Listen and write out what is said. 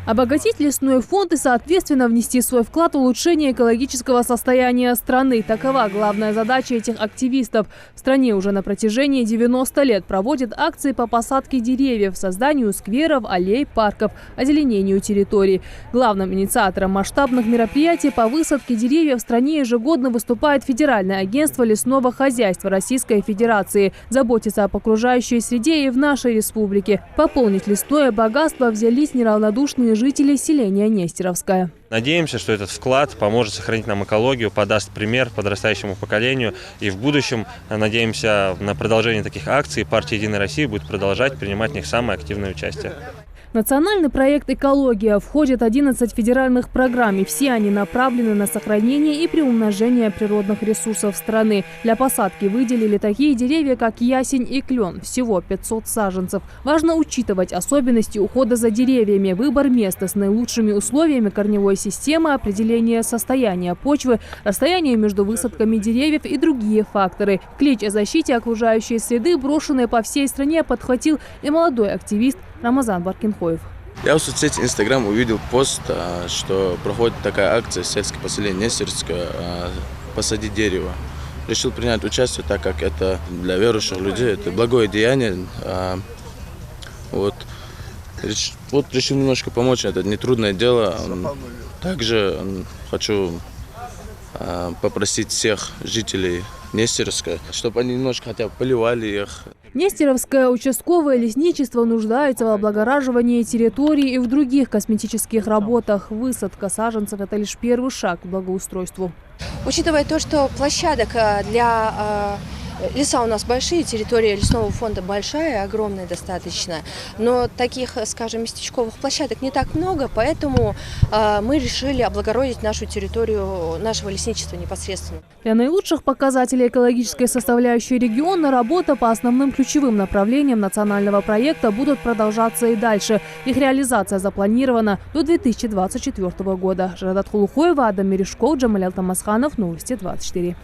Обогатить лесной фонд и, соответственно, внести свой вклад в улучшение экологического состояния страны. Такова главная задача этих активистов. В стране уже на протяжении 90 лет проводят акции по посадке деревьев, созданию скверов, аллей, парков, озеленению территорий. Главным инициатором масштабных мероприятий по высадке деревьев в стране ежегодно выступает Федеральное агентство лесного хозяйства Российской Федерации. Заботиться об окружающей среде и в нашей республике. Пополнить лесное богатство взялись неравнодушные жители селения Нестеровское. Надеемся, что этот вклад поможет сохранить нам экологию, подаст пример подрастающему поколению. И в будущем, надеемся, на продолжение таких акций партия «Единая Россия» будет продолжать принимать в них самое активное участие. Национальный проект «Экология» входит 11 федеральных программ, и все они направлены на сохранение и приумножение природных ресурсов страны. Для посадки выделили такие деревья, как ясень и клен. Всего 500 саженцев. Важно учитывать особенности ухода за деревьями, выбор места с наилучшими условиями корневой системы, определение состояния почвы, расстояние между высадками деревьев и другие факторы. Клич о защите окружающей среды, брошенный по всей стране, подхватил и молодой активист Рамазан Баркинхоев. Я в соцсети Instagram увидел пост, что проходит такая акция сельское поселение Нестеровское «Посади дерево». Решил принять участие, так как это для верующих людей, это благое деяние. Решил немножко помочь, это нетрудное дело. Также хочу попросить всех жителей Нестеровска, чтобы они немножко хотя бы поливали их. Нестеровское участковое лесничество нуждается в облагораживании территории и в других косметических работах. Высадка саженцев – это лишь первый шаг к благоустройству. Учитывая то, что площадок для леса у нас большие, территория лесного фонда большая, огромная достаточно, но таких, скажем, местечковых площадок не так много, поэтому мы решили облагородить нашу территорию нашего лесничества непосредственно. Для наилучших показателей экологической составляющей региона работа по основным ключевым направлениям национального проекта будут продолжаться и дальше. Их реализация запланирована до 2024 года. Жадат Хулухоева, Адам Мережков, Джамалял Тамасханов, Новости 24.